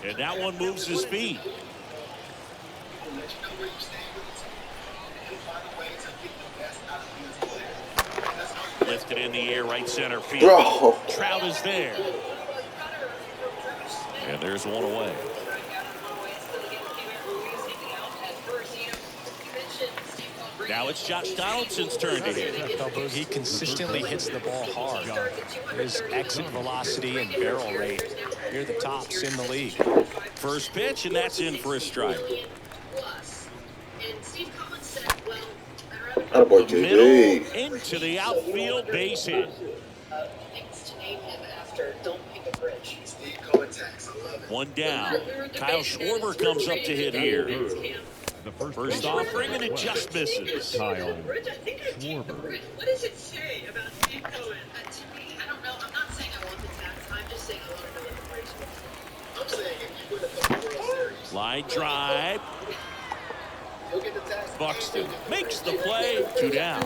And that one moves his feet. Lifted in the air, right center field. Bro. Trout is there. And there's one away. Now it's Josh Donaldson's turn to hit. He consistently hits the ball hard. His exit velocity and barrel rate, near the tops in the league. First pitch, and that's in for a strike. Attaboy, JD. Middle into the outfield, base hit. One down. Kyle Schwarber comes up to hit here. First offering, and it just misses. Kyle Schwarber. What does it say about Steve Cohen? To me, I don't know. I'm not saying I want the tax. I'm just saying I want to know what the price was. I'm saying if you win a World Series. Line drive. Buxton makes the play. 2 down.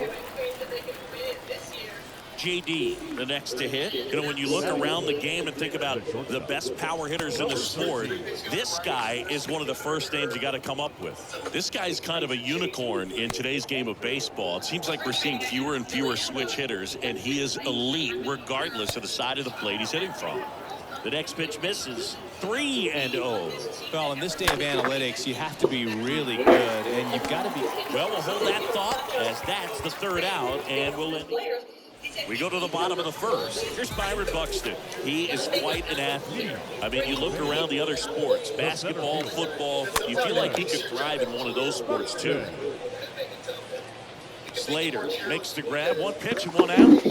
JD, the next to hit. You know, when you look around the game and think about the best power hitters in the sport, this guy is one of the first names you got to come up with. This guy's kind of a unicorn in today's game of baseball. It seems like we're seeing fewer and fewer switch hitters, and he is elite regardless of the side of the plate he's hitting from. The next pitch misses. 3-0. Well, in this day of analytics, you have to be really good, and you've got to be. Well, we'll hold that thought as that's the 3rd out, and we'll end. We go to the bottom of the 1st. Here's Byron Buxton. He is quite an athlete. I mean, you look around the other sports, basketball, football, you feel like he could thrive in one of those sports too. Slater makes the grab. 1 pitch and 1 out.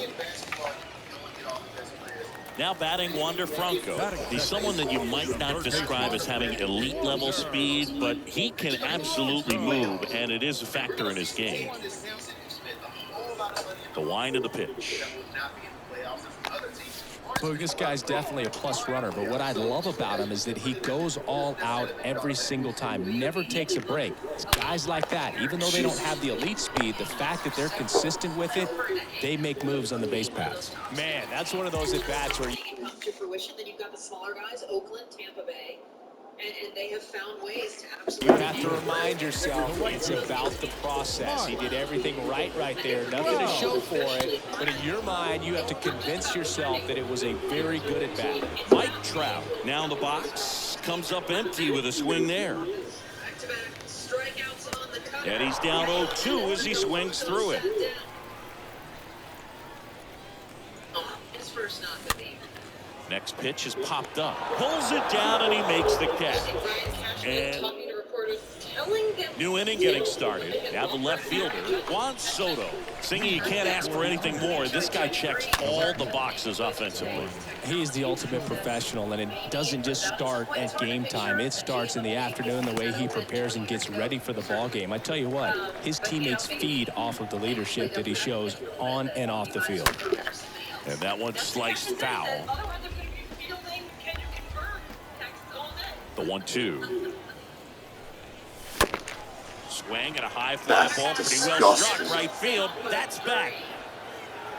Now batting Wander Franco. He's someone that you might not describe as having elite level speed, but he can absolutely move, and it is a factor in his game. The wind of the pitch. Well, this guy's definitely a plus runner, but what I love about him is that he goes all out every single time, never takes a break. It's guys like that, even though they don't have the elite speed, the fact that they're consistent with it, they make moves on the base paths. Man, that's one of those at-bats where you come to fruition. Then you've got the smaller guys, Oakland, Tampa Bay. And they have found ways to absolutely. You have to remind yourself it's about the process. He did everything right there. Nothing to show for it. But in your mind, you have to convince yourself that it was a very good at bat. Mike Trout now in the box. Comes up empty with a swing there. And he's down 0-2 as he swings through it. His first not to be. Next pitch is popped up. Pulls it down and he makes the catch. And new inning getting started. Now the left fielder, Juan Soto. Singing you can't ask for anything more. This guy checks all the boxes offensively. He's the ultimate professional, and it doesn't just start at game time. It starts in the afternoon, the way he prepares and gets ready for the ball game. I tell you what, his teammates feed off of the leadership that he shows on and off the field. And that one sliced foul. The 1-2. Swing and a high fly ball, pretty well struck right field. That's back.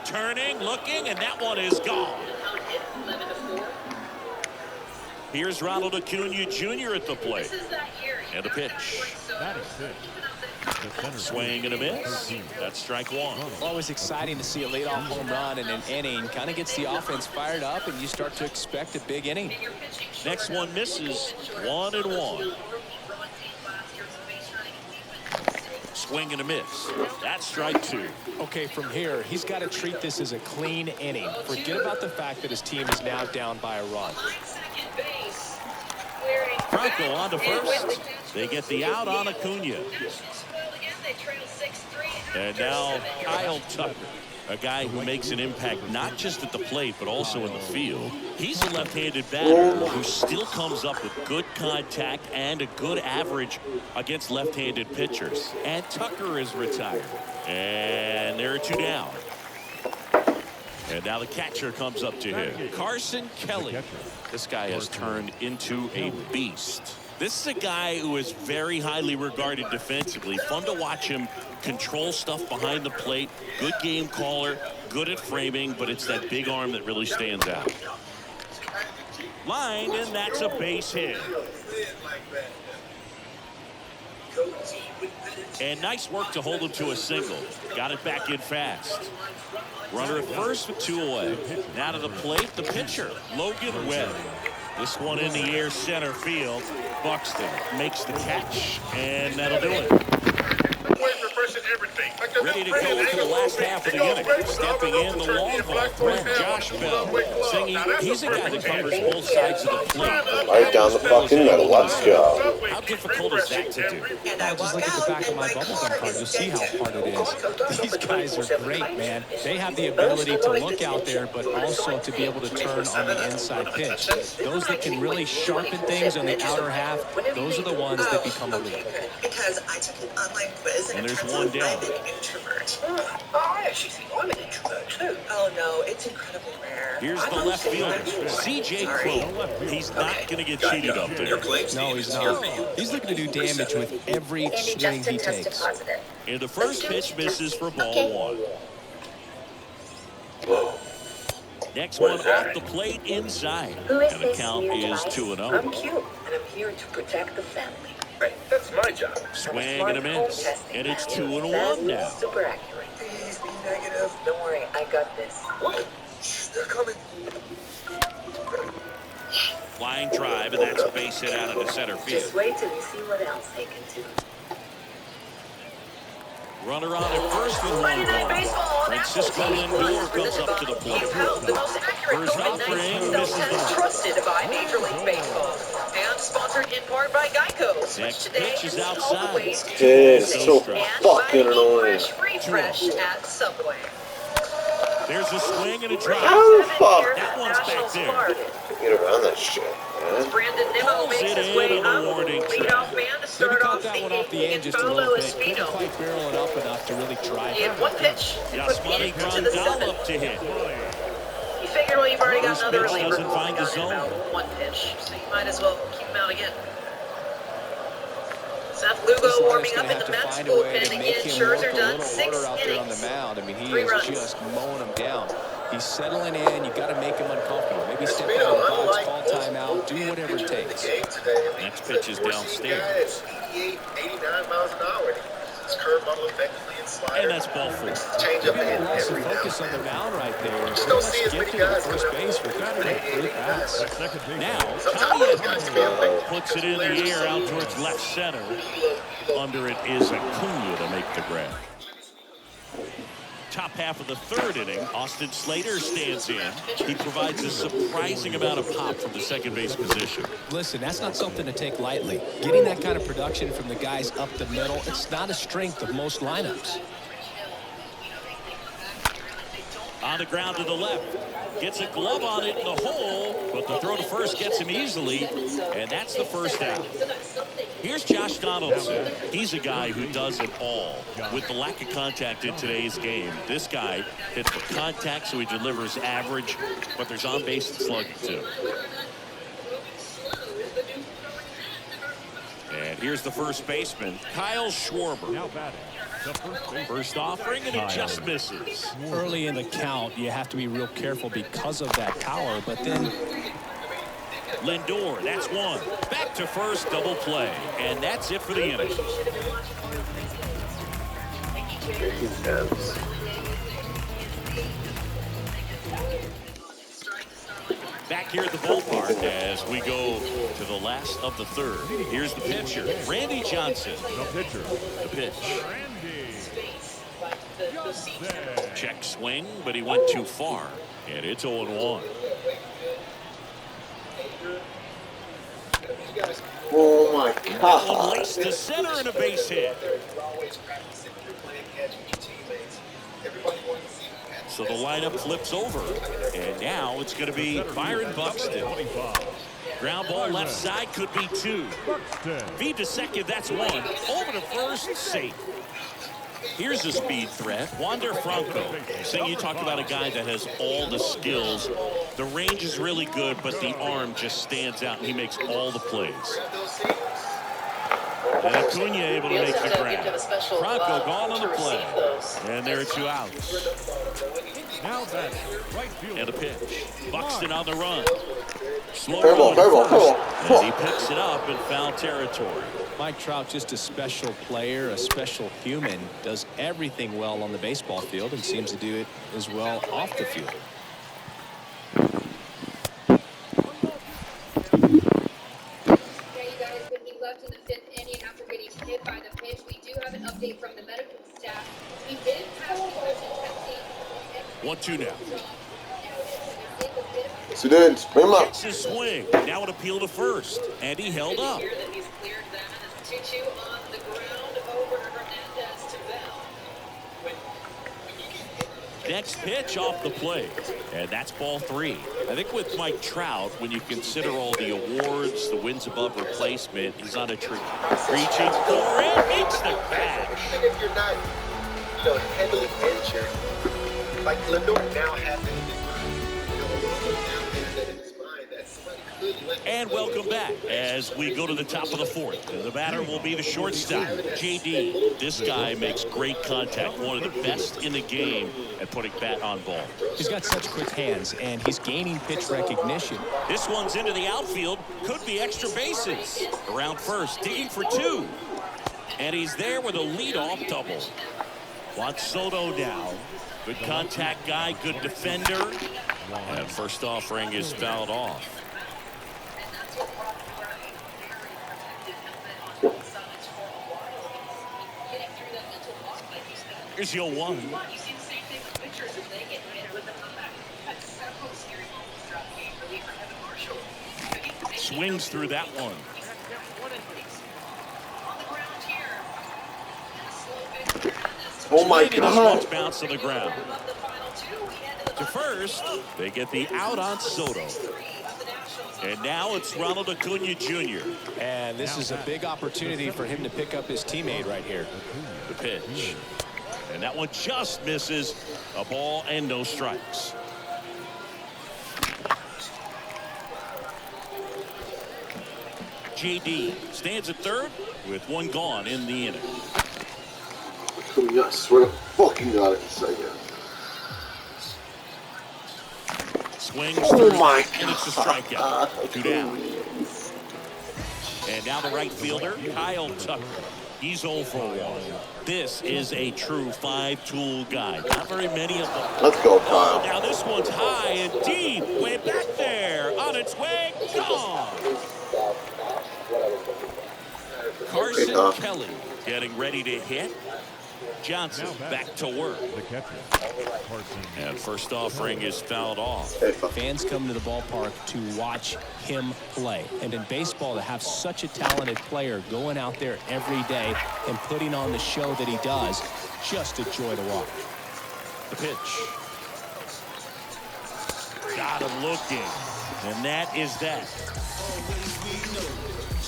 Turning, looking, and that one is gone. Here's Ronald Acuna Jr. at the plate. And the pitch. That is it. Swing and a miss. That's strike 1. Always exciting to see a leadoff home run in an inning. Kind of gets the offense fired up, and you start to expect a big inning. Next one misses. 1-1. Swing and a miss. That's strike 2. Okay, from here, he's got to treat this as a clean inning. Forget about the fact that his team is now down by a run. Franco on to first. They get the out on Acuna. And now Kyle Tucker, a guy who makes an impact not just at the plate but also in the field. He's a left-handed batter who still comes up with good contact and a good average against left-handed pitchers. And Tucker is retired. And there are 2 down. And now the catcher comes up to him. Carson Kelly. This guy has turned into a beast. This is a guy who is very highly regarded defensively. Fun to watch him control stuff behind the plate. Good game caller, good at framing, but it's that big arm that really stands out. Line, and that's a base hit. And nice work to hold him to a single. Got it back in fast. Runner at first with 2 away. Now to the plate, the pitcher, Logan Webb. This one in the air center field. Buxton makes the catch, and that'll do it. Ready to go for the last half of the inning. Stepping in the long ball threat, Josh Bell. Singing, he's a guy that covers both sides of the plate. Right down the fucking middle. Let's go. How difficult is that to do? Just look at the back of my bubblegum card. You'll see how hard it is. These guys are great, man. They have the ability to look out there, but also to be able to turn on the inside pitch. Those that can really sharpen things on the outer half, those are the ones that become elite. Because I took an online quiz And there's one down. I'm an introvert. I actually think I'm an introvert too. Oh no, it's incredibly rare. Here's the left fielder, C.J. Crowe. He's not going to get cheated up there. No, he's not. He's looking to do damage with every swing he takes. And the first pitch misses for ball 1. Next one off the plate inside. And the count is 2-0. I'm cute, and I'm here to protect the family. Right, that's my job. Swing and a miss. And it's 2-1 now. Super accurate. Please be negative. Don't worry, I got this. What? They're coming. Flying drive, and that's a base hit out into center field. Just wait till you see what else they can do. Runner on at first with 1 gone. Francisco Lindor comes up to the plate. The most accurate First offering COVID-19 misses test the mark. trusted by Major League Baseball. And sponsored in part by Geico. Next pitch is outside. Kid is so fucking annoying. Refresh at Subway. There's a swing and a drive. How the fuck? That one's back there. Get around that shit, man. Brandon Nimmo makes his way on the up. warning Leadoff man to Maybe start caught off that one off the thinking end just a little Paulo bit. Couldn't Espino. quite barrel it up enough to really drive In it. one pitch, put Yasmani it to the 7th. Grandal up to hit. You figure, well, you've already got First another pitch reliever doesn't find the on zone. about one pitch, so you might as well keep him out again. Seth Lugo This warming lineup's up gonna in the have to Mets find a way bullpen to make again. him work Scherzer a done little 6 harder out there on the innings. mound. I mean, he 3 is runs. just mowing them down. He's settling in. You got to make him uncomfortable. Maybe step out of the box, call timeout, do whatever it takes. Next pitch is downstairs. 88, 89 miles an hour. His curveball effectively and slider. And that's ball 4. Change up Maybe in lost some every now focus on the mound right there. Just don't see as Get many to the guys first coming up base with that great pass. Now, Sometimes those guys can be electric. puts it in the air out towards left center. Under it is Acuna to make the grab. Top half of the 3rd inning, Austin Slater stands in. He provides a surprising amount of pop from the second base position. Listen, that's not something to take lightly. Getting that kind of production from the guys up the middle, it's not a strength of most lineups. On the ground to the left. Gets a glove on it in the hole, but the throw to first gets him easily, and that's the first out. Here's Josh Donaldson. He's a guy who does it all. With the lack of contact in today's game, this guy hits for contact, so he delivers average, but there's on-base and slugging too. And here's the first baseman, Kyle Schwarber. First offering, and it just misses. Early in the count, you have to be real careful because of that power, but then Lindor, that's one. Back to first, double play. And that's it for the inning. Back here at the ballpark as we go to the last of the 3rd. Here's the pitcher, Randy Johnson. The pitch. Check swing, but he went too far. And it's 0-1. Oh my One god. laced to center and a base hit. So the lineup flips over. And now it's going to be Byron Buxton. Ground ball left side, could be 2. Feed to second, that's 1. Over to first, safe. Here's a speed threat, Wander Franco. Saying you talked about a guy that has all the skills. The range is really good, but the arm just stands out, and he makes all the plays. And Acuna able to We make also the have to give him grab. a special Franco glove gone on to the play. receive those. And there are 2 outs. Now that's right field. And a pitch. Buxton on the run. Slow Fair ball, roll fair ball, at fair first. ball. And he picks it up in foul territory. Mike Trout, just a special player, a special human, does everything well on the baseball field and seems to do it as well off the field. Yeah, you guys, when he left in the 5th inning after getting hit by the pitch, we do have an update from the medical staff. He did have concussion testing. 1-2 now. Yes, he did. Bring him up. Gets his swing. Now an appeal to first. And he held up. Here that he's cleared them, and it's 2-2 on the ground over Hernandez to Bell. Next pitch off the plate. And that's ball 3. I think with Mike Trout, when you consider all the awards, the wins above replacement, he's on a tree. Reaching for it. Makes the catch. Even if you're not, heavily injured, like Lindor now has it in his mind that somebody could let him And go. welcome back as we go to the top of the 4th. And the batter will be the shortstop, JD. This guy makes great contact. One of the best in the game at putting bat on ball. He's got such quick hands, and he's gaining pitch recognition. This one's into the outfield. Could be extra bases. Around first, digging for 2. And he's there with a leadoff double. Juan Soto now. Good contact guy, good defender. And first offering is fouled off. Here's the 0-1. You see the same thing with pitchers as they get hit with the comeback. Had several scary moments throughout the game. Reliever Evan Marshall. Swings through that one. On the ground here. And a slow pitch. Oh my And this God. one's bounced to the ground. Above the final 2. We head to the To first, they get the out on Soto. 3 of the Nationals. And now it's Ronald Acuna Jr. And this is a big opportunity for him to pick up his teammate right here. The pitch. And that one just misses. A ball and no strikes. JD stands at third with 1 gone in the inning. I swear to fucking God, I can say it. Swings Oh through, my and it's a strikeout. 2 down. And now the right fielder, Kyle Tucker. He's 0 for 1. This is a true 5-tool guy. Not very many of them. Let's go, Kyle. Now this one's high and deep. Way back there. On its way. Gone. Carson Kelly getting ready to hit. Johnson back to work. The catcher, Carson. And first offering is fouled off. Fans come to the ballpark to watch him play. And in baseball, to have such a talented player going out there every day and putting on the show that he does, just a joy to watch. The pitch. Got him looking. And that is that.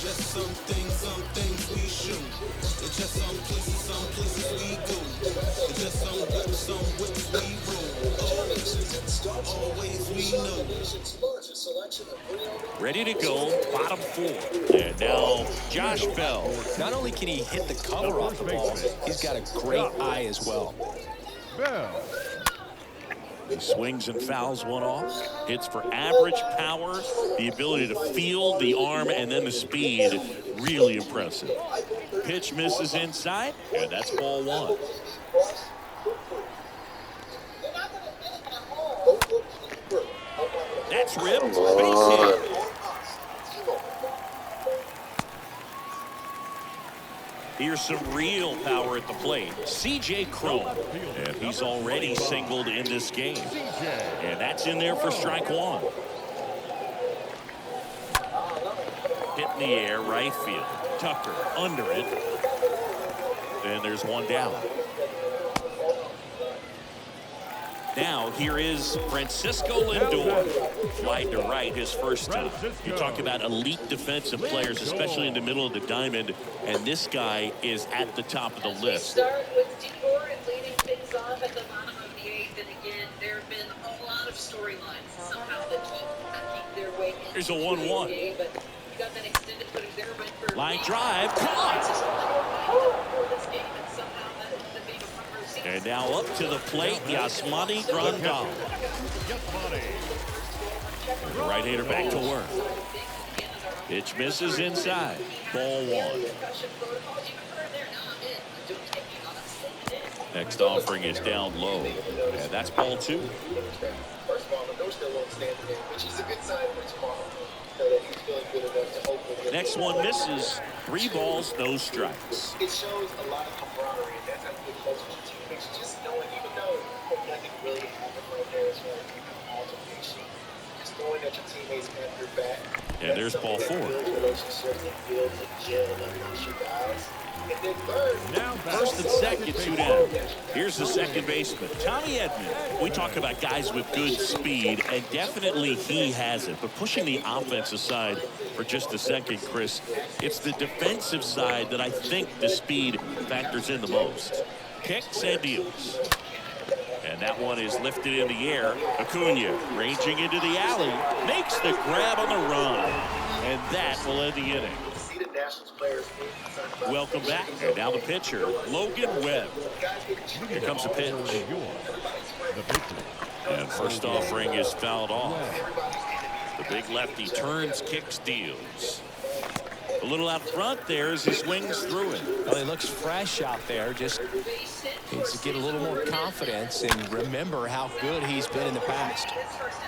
Just some things we shoot. It's just some places we go. It's just some whips we roll. Always we know. Ready to go, bottom 4. And now Josh Bell. Not only can he hit the cover off the ball, he's got a great eye as well. Bell. He swings and fouls one off. Hits for average power, the ability to feel the arm, and then the speed. Really impressive. Pitch misses inside, and that's ball 1. That's ripped. Base hit. Here's some real power at the plate. C.J. Cron. And he's already singled in this game. And that's in there for strike 1. Hit in the air, right field. Tucker under it. And there's 1 down. Now, here is Francisco Lindor. Wide to right, his first time. You talk about elite defensive players, especially in the middle of the diamond, and this guy is at the top of the list. Start with Degor and leading things off at the bottom of the 8th, and again, there have been a lot of storylines somehow that keep their way into Here's a 1-1. the game, but you got that extended footage there, went for Line drive, caught. And now up to the plate, Yasmani Grandal. The right-hander back to work. Pitch misses inside. Ball 1. Next offering is down low. And that's ball 2. First of all, the door still won't stand there, which is a good sign for tomorrow. That he's feeling good enough to hopefully. Next one misses. 3 balls, no strikes. It shows a lot of camaraderie, and that's how you get closer to teammates. Just knowing, even though nothing really happened right there as far as altercation, just knowing that your teammates have your back. And there's ball 4. Relationships that build and gel amongst your guys. And then third, First and second, 2 down. Here's the second baseman, Tommy Edman. We talk about guys with good speed, and definitely he has it. But pushing the offense aside for just a second, Chris, it's the defensive side that I think the speed factors in the most. Kicks and deals. And that one is lifted in the air. Acuna ranging into the alley, makes the grab on the run. And that will end the inning. Welcome back. And now the pitcher, Logan Webb. Here comes the pitch. And first offering is fouled off. The big lefty turns, kicks, deals. A little out front there as he swings through it. Well, he looks fresh out there. Just needs to get a little more confidence and remember how good he's been in the past.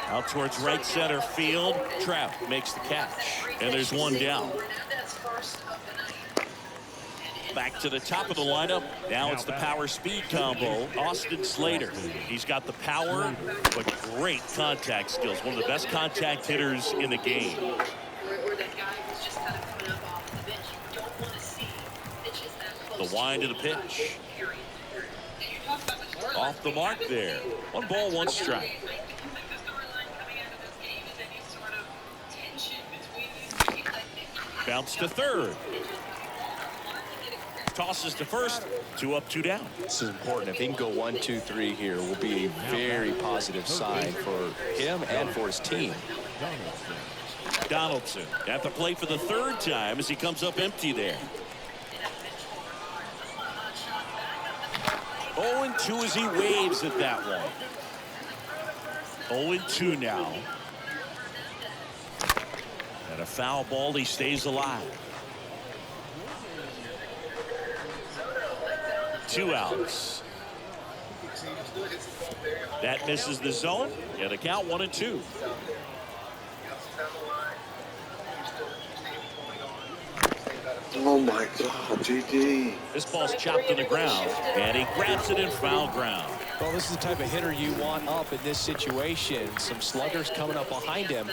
Out towards right center field. Trout makes the catch. And there's one down. Back to the top of the lineup. Now it's the power speed combo. Austin Slater. He's got the power, but great contact skills. One of the best contact hitters in the game. The wind of the pitch. Off the mark there. 1 ball, 1 strike. Bounce to third. Tosses to first. 2 up, 2 down. This is important. If he can go 1, 2, 3 here, will be a very positive sign for him and for his team. Donaldson at the plate for the 3rd time as he comes up empty there. 0-2 as he waves at that one. 0-2 now. And a foul ball, he stays alive. 2 outs. That misses the zone. Yeah, the count 1-2. Oh my God, GD. This ball's chopped to the ground, and he grabs it in foul ground. Well, this is the type of hitter you want up in this situation. Some sluggers coming up behind him.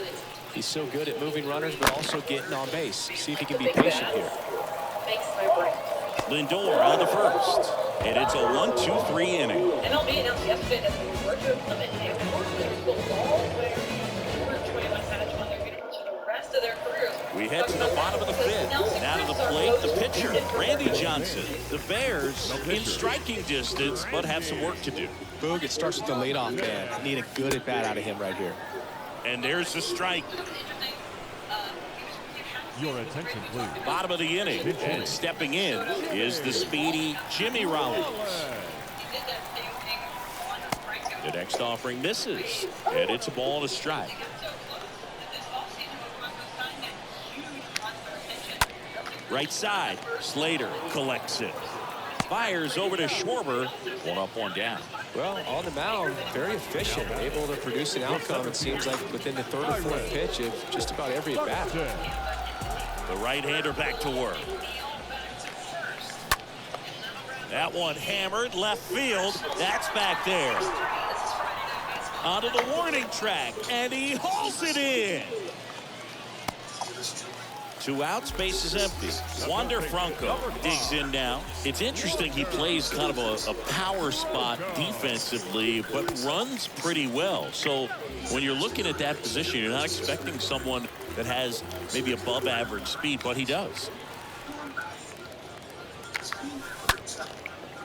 He's so good at moving runners, but also getting on base. See if he can be patient here. Lindor on the first, and it's a 1-2-3 inning. MLB announced yesterday that they were to limit all players will all wear the 21 patch on their uniforms for the rest of their careers. We head to the bottom of the 5th. Now to the plate, the pitcher, Randy Johnson. The Bears in striking distance, but have some work to do. Boog, it starts with the leadoff man. Need a good at bat out of him right here. And there's the strike. Your attention, please. Bottom of the inning, and stepping in is the speedy Jimmy Rollins. The next offering misses, and it's a ball and a strike. Right side, Slater collects it. Fires over to Schwarber. 1 up, 1 down. Well, on the mound, very efficient, able to produce an outcome, it seems like, within the 3rd or 4th pitch of just about every at bat. The right-hander back to work. That one hammered left field. That's back there. Onto the warning track, and he hauls it in. 2 outs, base is empty. Wander Franco digs in now. It's interesting, he plays kind of a power spot defensively, but runs pretty well. So when you're looking at that position, you're not expecting someone that has maybe above average speed, but he does.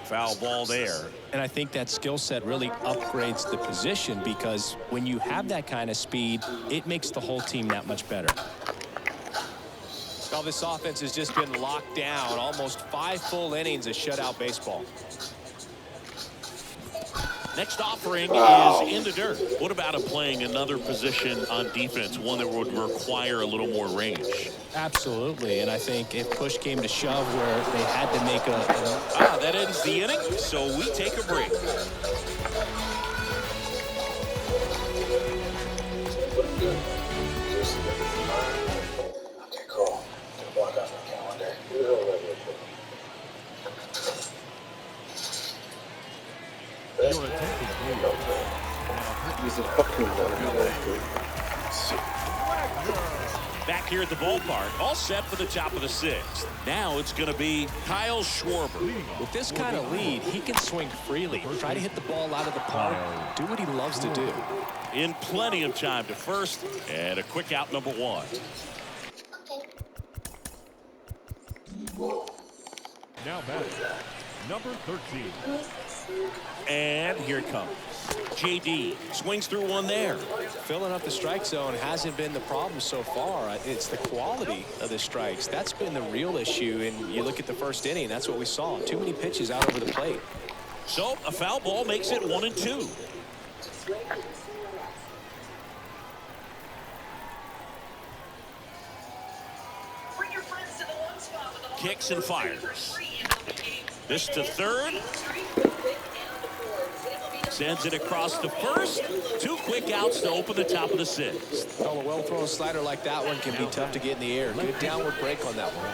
Foul ball there. And I think that skill set really upgrades the position, because when you have that kind of speed, it makes the whole team that much better. Well, this offense has just been locked down. Almost 5 full innings of shutout baseball. Next offering Wow. is in the dirt. What about him playing another position on defense, one that would require a little more range? Absolutely, and I think if push came to shove where they had to make that ends the inning, so we take a break. Okay, cool. Block off my calendar. Your attention, please. He's a fucking Back here at the ballpark, all set for the top of the 6th. Now it's going to be Kyle Schwarber. With this kind of lead, he can swing freely, try to hit the ball out of the park, do what he loves to do. In plenty of time to first, and a quick out, number 1. Now batting, number 13. And here it comes. JD swings through one there. Filling up the strike zone hasn't been the problem so far. It's the quality of the strikes. That's been the real issue. And you look at the first inning, that's what we saw. Too many pitches out over the plate. So a foul ball makes it 1-2. Kicks and fires. This to third. Sends it across the first. 2 quick outs to open the top of the 6th. Well, a well-thrown slider like that one can be tough to get in the air. Good downward break on that one.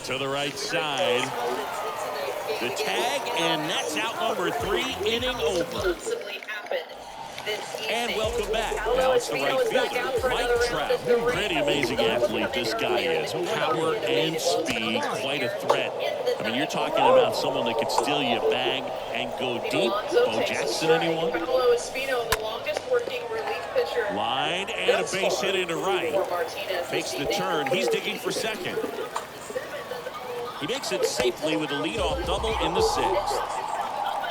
To the right side. The tag, and that's out number 3, inning over. And welcome back. Now it's the right fielder, Mike Trout. Pretty amazing athlete this guy is. Power and speed, quite a threat. I mean, you're talking about someone that could steal you a bag and go deep. Bo Jackson, anyone? Line and a base hit into right. Makes the turn. He's digging for second. He makes it safely with a leadoff double in the 6th.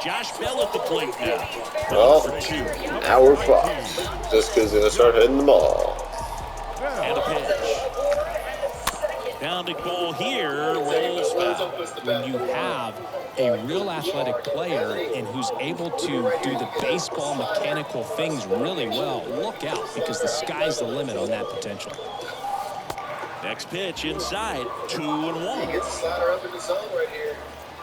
Josh Bell at the plate now. Well, For 2. now we're fucked. Just because they're going to start hitting the ball. And a pitch. Bounding ball here. Rolls foul. When you have a real athletic player and who's able to do the baseball mechanical things really well, look out, because the sky's the limit on that potential. Next pitch inside. 2-1. Gets the slider up in the zone right here.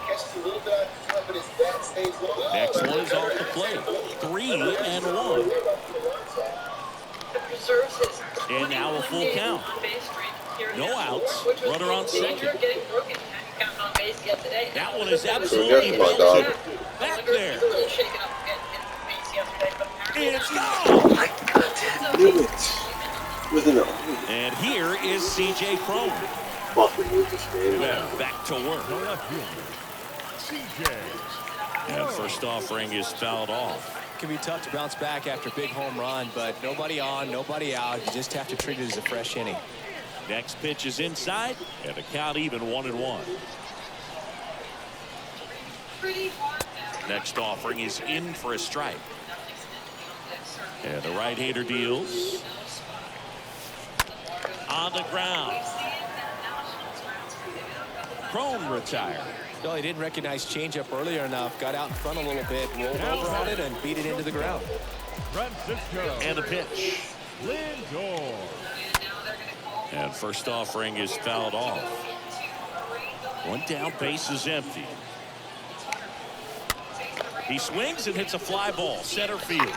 Catches a little bit out in front, but his bat stays low. Next one is off the plate. 3-1. And now a full count. No outs. Runner on second. That one is absolutely melted. Back there. It's gone. Do it. With an O. And here is C.J. Crone. Fucking Lucas, man. Yeah, back to work. The left fielder, CJ. And first offering is fouled off. It can be tough to bounce back after a big home run, but nobody on, nobody out. You just have to treat it as a fresh inning. Next pitch is inside, and the count even 1-1. Next offering is in for a strike. And the right-hander deals. On the ground. Crone retired. No, he didn't recognize changeup earlier enough. Got out in front a little bit, rolled over on it, and beat it into the ground. Francisco. And the pitch. Lindor. And first offering is fouled off. One down, base is empty. He swings and hits a fly ball, center field.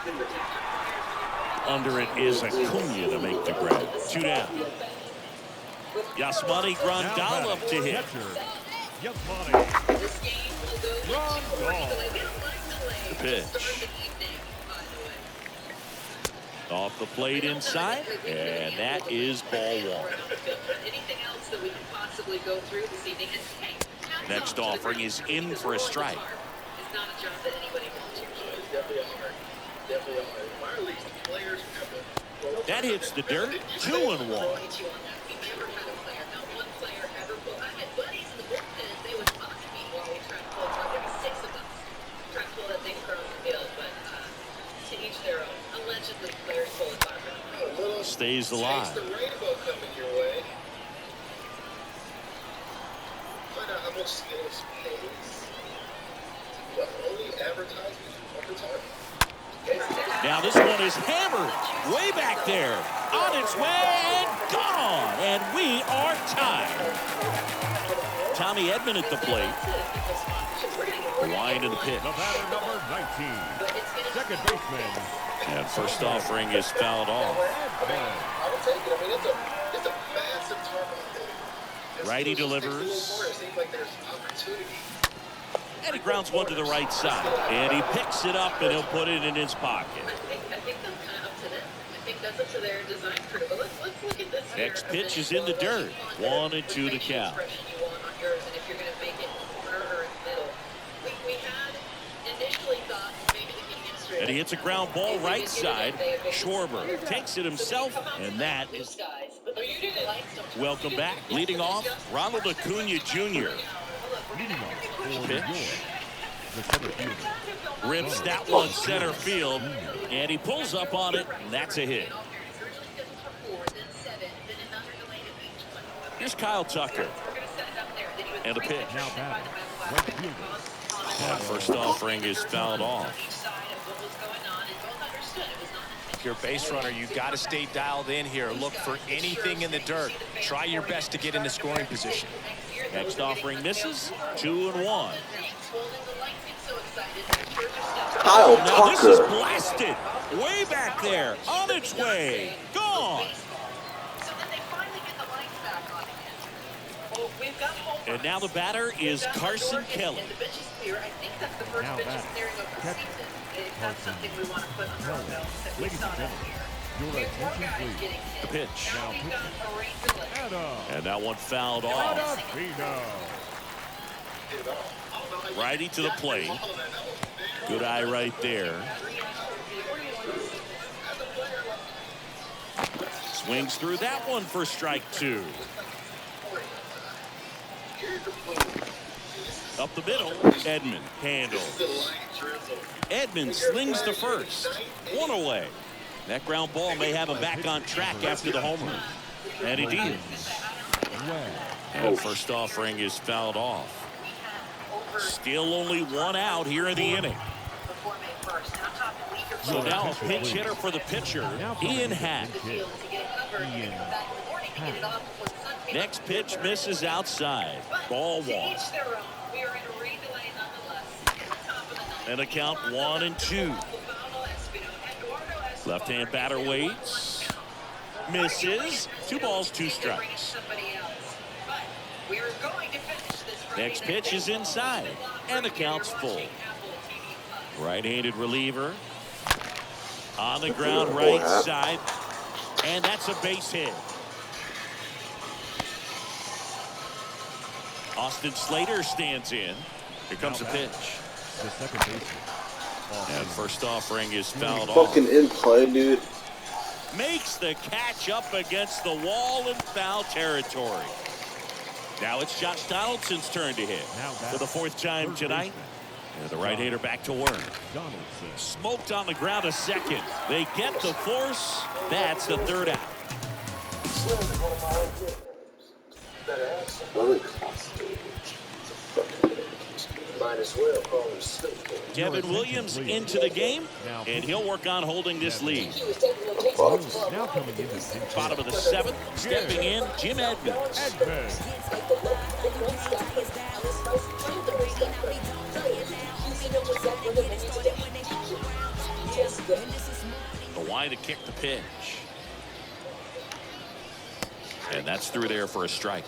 Under it is Acuna to make the grab. 2 down. Yasmani Grandal up to hit. Yasmani. The pitch. Off the plate inside, and that is ball 1. Anything else that we can possibly go through this evening? Next offering is in for a strike. It's not a job that anybody wants usually. Definitely hard. Definitely hard. Minor leagues, players have to. That hits the dirt. 2-1. We never had a player, not one player ever. Well, I had buddies in the bullpen. They would mock me while we tried to pull. There were 6 of us trying to pull that thing across the field, but to each their own. Allegedly, players pull it by. Stays alive. The rainbow coming your way. much skills pays to only advertisement for retirement. Now this one is hammered way back there. On its way and gone. And we are tied. Tommy Edman at the plate. Wind in the pitch. The batter number 19. Second baseman. And first offering is fouled off. I would take it. I mean, it's a massive turnover. Righty delivers. It seems like there's opportunity. And he grounds one to the right side. And he picks it up and he'll put it in his pocket. I think that's kind of up to them. I think that's up to their design crew. But let's look at this. Next pitch is in the dirt. 1-2 the count. You want on yours, and if you're going to make it in the corner or in the middle. We had initially thought maybe the game straight. And he hits a ground ball right side. Schwarber takes it himself, and that is welcome back. Leading off, Ronald Acuna Jr. Leading off for New Pitch. York. The center fielder. Rips that one center field, and he pulls up on it, and that's a hit. Here's Kyle Tucker. And a pitch. Now batting. Right fielder. And first offering is fouled off. If you're a base runner, you got to stay dialed in here. Look for anything in the dirt. Try your best to get into scoring position. Next offering misses. 2-1. Kyle Now this is Tucker. blasted. Way back there. On its way. Gone. And now the batter is Carson Kelly. Now batting. Catcher. Carson Kelly. Ladies and gentlemen, your attention please. The pitch. Now pitching. Adam. And that one fouled off. Pino. Righty to the plate. Good eye right there. Swings through that one for strike 2. Up the middle, Edman handles. Edman slings the first. One away. That ground ball may have him back on track after the home run. And he did. And first offering is fouled off. Still only one out here in the inning. So now a pinch hitter for the pitcher, Ian Hatt. Next pitch misses outside. Ball 1. And a count 1-2. Left-hand batter waits. Misses. 2 balls, 2 strikes. Next pitch is inside. And the count's full. Right-handed reliever. On the ground right side. And that's a base hit. Austin Slater stands in. Here comes a pitch. The second baseman. And first offering is fouled off. Fucking in play, dude. Makes the catch up against the wall in foul territory. Now it's Josh Donaldson's turn to hit. For the 4th time tonight. And the right-hander back to work. Donaldson. Smoked on the ground a second. They get the force. That's the 3rd out. Might as well call him stupid. Devin Williams into the game, and he'll work on holding this lead. Now coming in the Bottom of the 7th, stepping in, Jim Edmonds. The wind to kick the pitch. And that's through there for a strike.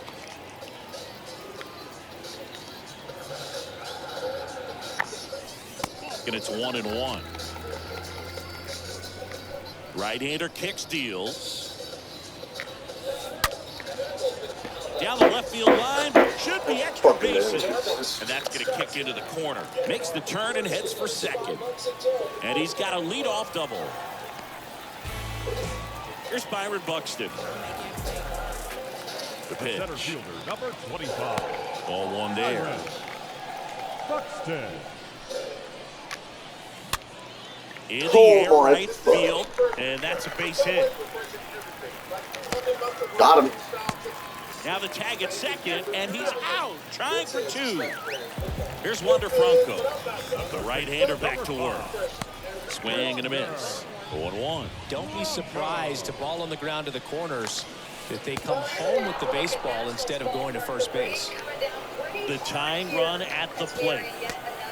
And it's 1-1. Right-hander kicks, deals. Down the left field line, should be extra bases. And that's going to kick into the corner. Makes the turn and heads for second. And he's got a leadoff double. Here's Byron Buxton. The pitch. center fielder, number 25. Ball 1 there. Buxton. In the air, right field, and that's a base hit. Got him. Now the tag at second, and he's out, trying for two. Here's Wander Franco. The right-hander back to work. Swing and a miss. 0-1. Don't be surprised to ball on the ground to the corners if they come home with the baseball instead of going to first base. The tying run at the plate.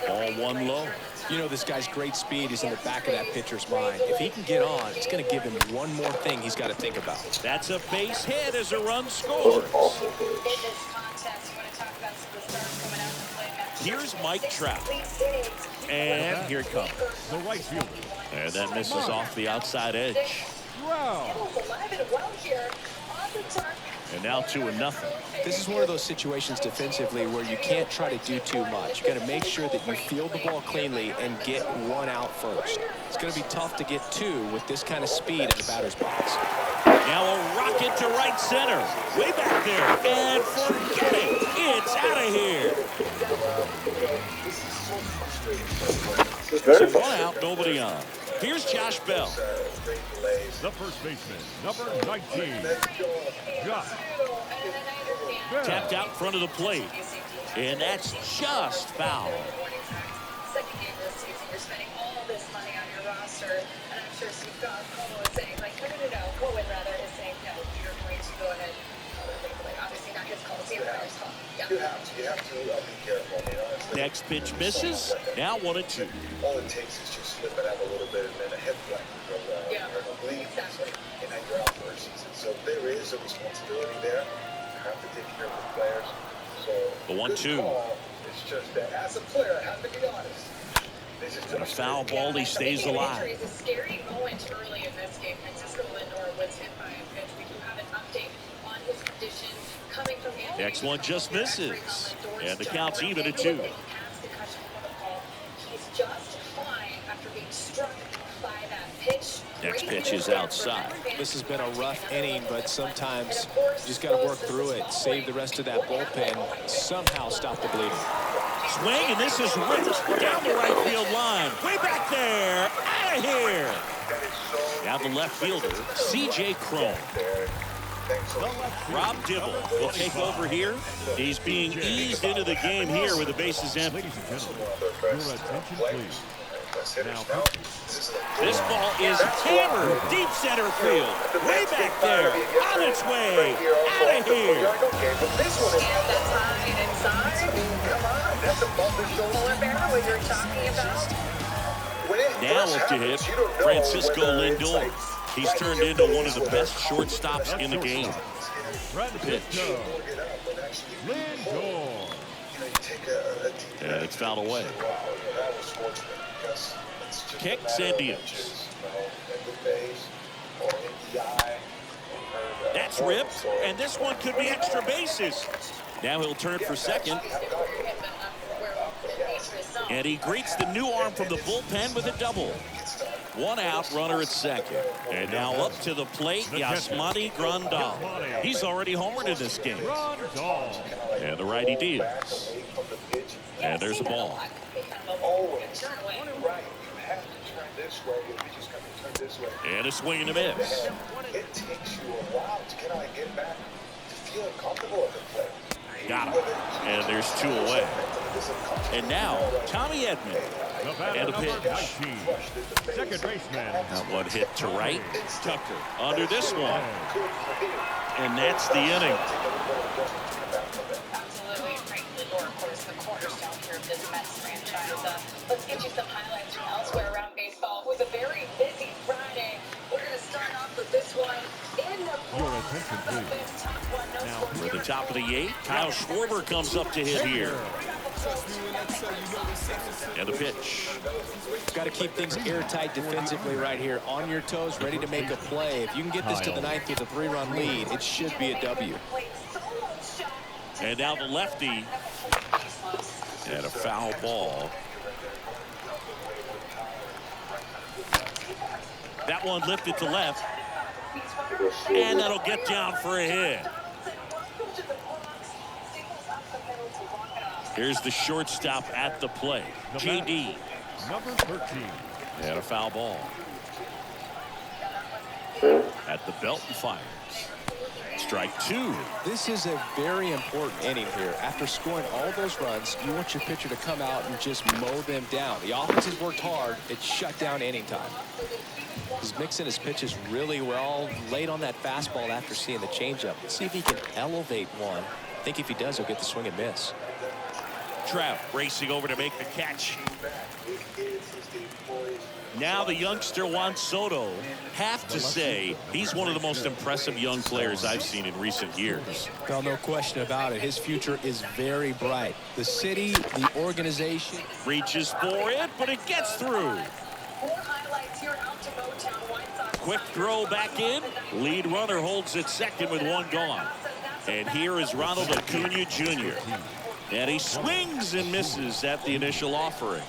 Ball one low. You know, this guy's great speed is in the back of that pitcher's mind. If he can get on, it's going to give him one more thing he's got to think about. That's a base hit as a run scores. Here's Mike Trout. And here it comes. The right fielder. And that misses off the outside edge. Wow. And now 2-0. This is one of those situations defensively where you can't try to do too much. You got to make sure that you field the ball cleanly and get one out first. It's going to be tough to get two with this kind of speed in the batter's box. Now a rocket to right center. Way back there. And forget it. It's out of here. So one out, nobody on. Here's Josh Bell. The first baseman, number 19. Josh. Tapped out in front of the plate. And that's just foul. Second game this season, you're spending all this money on your roster, and I'm sure Steve Cole is saying, like, no, what would rather is saying, no, you're going to go ahead. Obviously not his call, it's the player's call. Yeah. You have to be careful. You know, Next pitch misses. Now 1-2. all it takes is just slip it out a little bit and then a head flat. Exactly. And then you're out for a season. So there is a responsibility there. You have to take care of the players. So The 1-2. It's just that as a player, I have to be honest. This is And a foul ball, he stays alive. It's a scary moment early in this game. Francisco Lindor was hit by a pitch. We do have an update on his condition coming from Anthony. Next one just misses. And the count's even at 2. He's just fine after being struck by that pitch. Next pitch is outside. This has been a rough inning, but sometimes you just got to work through it, save the rest of that bullpen, somehow stop the bleeding. Swing, and this is ripped down the right field line. Way back there. Out of here. Now the left fielder, C.J. Cron. Rob Dibble will take over here. He's being eased into the game here with the bases empty. Ladies and gentlemen, your attention, please. Now, This ball is hammered deep center field. Way back there. On its way. Out of here. And that's high inside. Come on, that's a bumper shoulder bear, what you're talking about. Now up to hit Francisco Lindor. He's turned into one of the best shortstops in the game. Francisco Lindor. And it's fouled away. Kicks and deals. That's ripped, and this one could be extra bases. Now he'll turn for second. And he greets the new arm from the bullpen with a double. One out, runner at second. And now up to the plate, Yasmani Grandal. He's already homered in this game. And the righty deals. And there's a ball. And a swing and a miss. It takes you a while to kind of get back to feeling comfortable at the plate. Got him. And there's 2 away. And now, Tommy Edman. And a pitch. Second baseman. That one hit to right. Tucker under this one. And that's the inning. Absolutely. Frank Lindor, of course, the cornerstone here of this Mets franchise. Let's get you some highlights from elsewhere around baseball. It was a very busy Friday. We're going to start off with this one in the Your attention, please. Now, For the top of the 8th, Kyle Schwarber comes up to hit here. And the pitch. Got to keep things airtight defensively right here, on your toes, ready to make a play. If you can get this to the 9th with a 3-run lead, it should be a W. And now the lefty. And a foul ball. That one lifted to left. And that'll get down for a hit. Here's the shortstop at the plate, J.D. Number 13. And a foul ball. At the belt and fires. strike two. This is a very important inning here. After scoring all those runs, you want your pitcher to come out and just mow them down. The offense has worked hard. It's shut down inning time. He's mixing his pitches really well. Late on that fastball after seeing the changeup. Let's see if he can elevate one. I think if he does, he'll get the swing and miss. Trout racing over to make the catch. Now the youngster Juan Soto. Have to say he's one of the most impressive young players I've seen in recent years. Well, no question about it. His future is very bright. The city, the organization. Reaches for it, but it gets through. Quick throw back in. Lead runner holds at second with one gone. And here is Ronald Acuna Jr. And he swings and misses at the initial offering.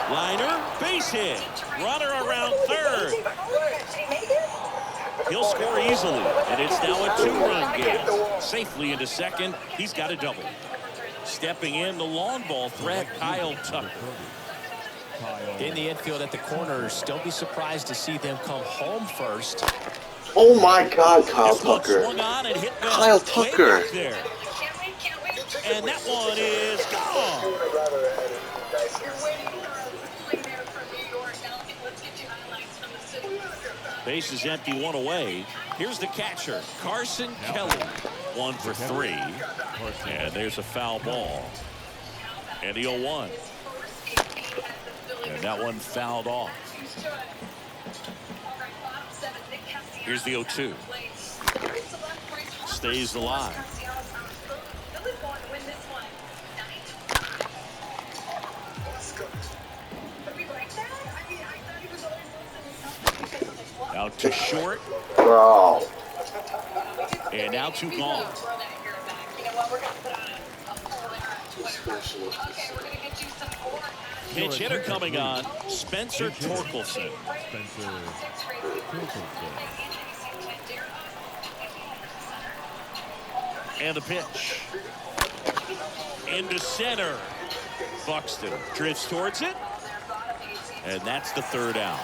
Liner, base hit. Runner around third. He'll score easily, and it's now a two-run game. Safely into second. He's got a double. Stepping in, the long ball threat, Kyle Tucker. In the infield at the corners, don't be surprised to see them come home first. Oh my God, Kyle Tucker. Swung on and hit well. Kyle Tucker. There. And that one is gone. Base is empty, one away. Here's the catcher, Carson Kelly. 1 for 3. And there's a foul ball. And the 0-1. And that one fouled off. Here's the 0-2. Stays alive. Out to short. Bro. And now to gone. Pitch hitter coming on, Spencer Torkelson. And the pitch. Into center. Buxton drifts towards it. And that's the third out.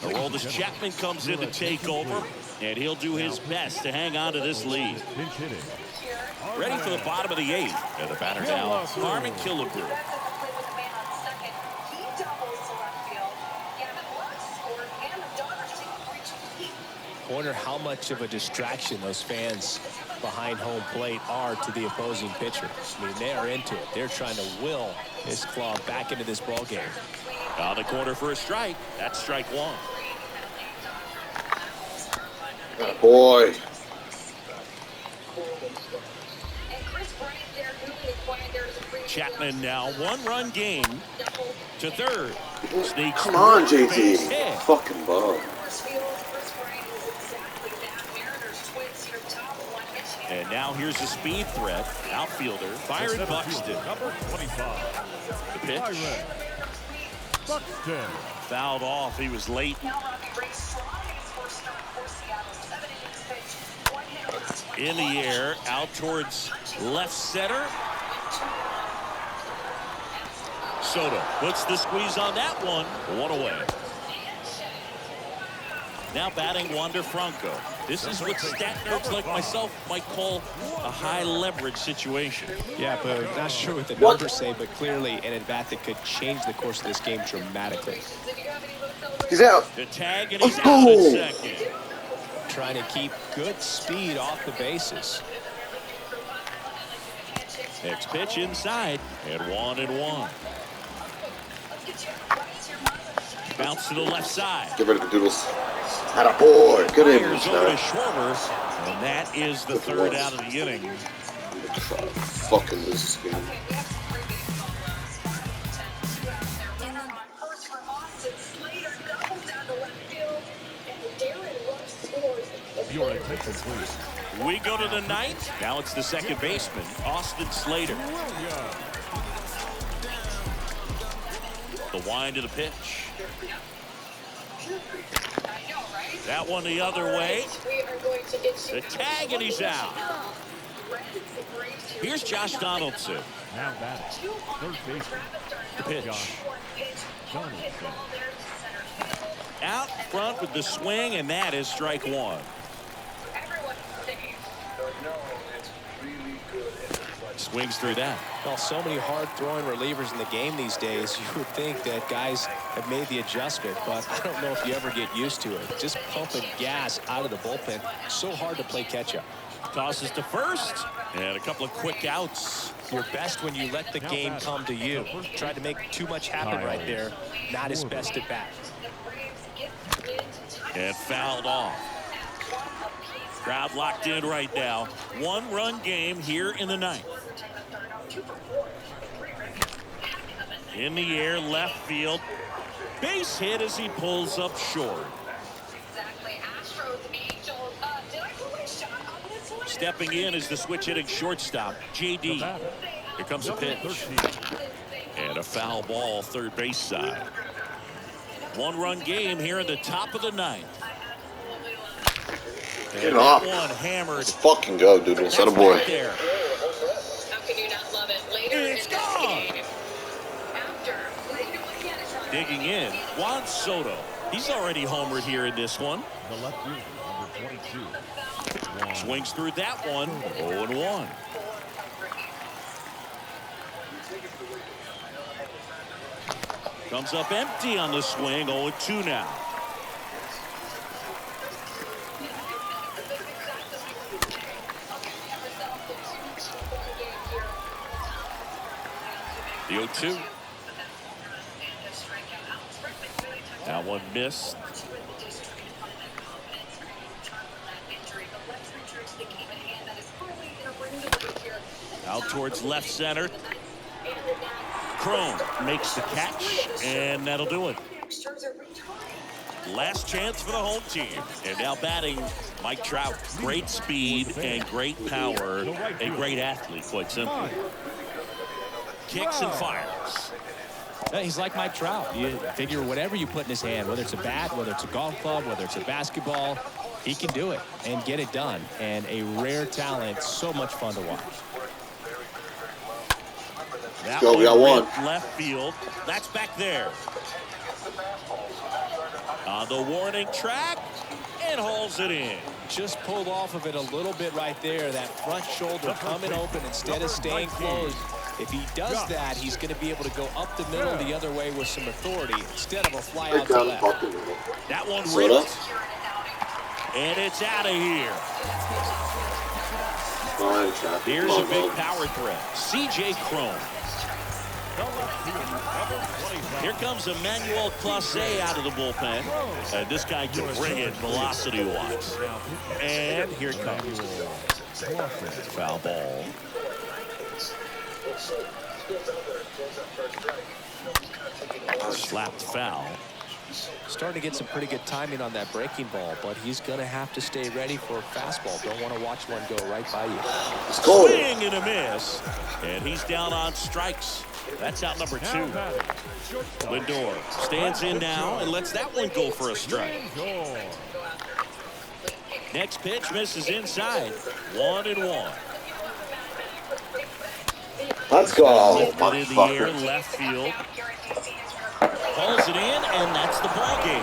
Aroldis Chapman comes in to take over, and he'll do his best to hang on to this lead. Ready for the bottom of the 8th, and the batter now, Harmon Killebrew. Wonder how much of a distraction those fans behind home plate are to the opposing pitcher. I mean, they are into it. They're trying to will this club back into this ball game. On the corner for a strike. That's strike 1. Boy. Chapman now 1-run game to third. Sneaks. Come on, JT. Fucking ball. And now here's a speed threat. Outfielder Byron Buxton. Number 25. The pitch. Buxton. Fouled off. He was late. In the air, out towards left center. Soto puts the squeeze on that one. 1 away. Now batting Wander Franco. This is what stat nerds like myself might call a high leverage situation. Yeah, but not sure what the numbers say, but clearly an at-bat that could change the course of this game dramatically. He's out. The tag, and he's out at second. Trying to keep good speed off the bases. Next pitch inside, and 1-1. Bounce to the left side. Get rid of the doodles. Had a boy. Good inning. Fires over to Schwarber, and that is the third out of the inning. Fucking lose this game. Your attention, please. We go to the ninth. Now it's the second baseman, Austin Slater. The wind of the pitch. That one the other way. The tag, and he's out. Here's Josh Donaldson. Now batting, third baseman. The pitch. Out front with the swing, and that is strike one. Swings through that. Well, so many hard-throwing relievers in the game these days, you would think that guys have made the adjustment, but I don't know if you ever get used to it. Just pumping gas out of the bullpen, so hard to play catch-up. Tosses to first, and a couple of quick outs. You're best when you let the game come to you. Tried to make too much happen right there. Not his best at bat. And fouled off. Crowd locked in right now. One-run game here in the ninth. In the air, left field. Base hit as he pulls up short. Stepping in is the switch hitting shortstop, JD. Here comes the pitch. And a foul ball, third base side. One-run game here in the top of the ninth. Get off. One hammered. Let's fucking go, dude. Let's set a boy. How can you not love it? Later It's in this gone. game, after Digging in, Juan Soto. He's already homered here in this one. The left fielder, number 22. Swings through that one. 0-1. Comes up empty on the swing. 0-2 now. The 0-2. That one missed. Out towards left center. Crone makes the catch, and that'll do it. Last chance for the home team. And now batting Mike Trout. Great speed and great power. A great athlete, quite simply. Kicks and fires. He's like Mike Trout. You figure whatever you put in his hand, whether it's a bat, whether it's a golf club, whether it's a basketball, he can do it and get it done. And a rare talent, so much fun to watch. That Go, we got one. Left field. That's back there. On the warning track, and hauls it in. Just pulled off of it a little bit right there. That front shoulder coming open instead of staying closed. If he does that, he's going to be able to go up the middle the other way with some authority instead of a fly out to left. That one ripped. And it's out of here. Here's a big power threat. C.J. Crone. Here comes Emmanuel Clase out of the bullpen. And this guy can bring it velocity-wise. And here it comes. Foul ball. Slapped foul. Starting to get some pretty good timing on that breaking ball, but he's going to have to stay ready for a fastball. Don't want to watch one go right by you. Swing and a miss. And he's down on strikes. That's out number 2. Lindor stands in now and lets that one go for a strike. Next pitch misses inside. 1-1. Let's go. Lifted in the air, left field. Pulls it in, and that's the ball game.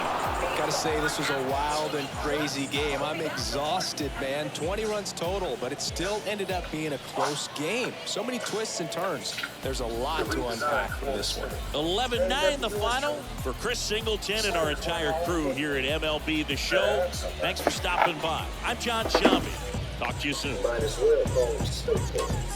Got to say, this was a wild and crazy game. I'm exhausted, man. 20 runs total, but it still ended up being a close game. So many twists and turns. There's a lot to unpack for this one. 11-9 the final. For Chris Singleton and our entire crew here at MLB The Show, thanks for stopping by. I'm John Shelby. Talk to you soon.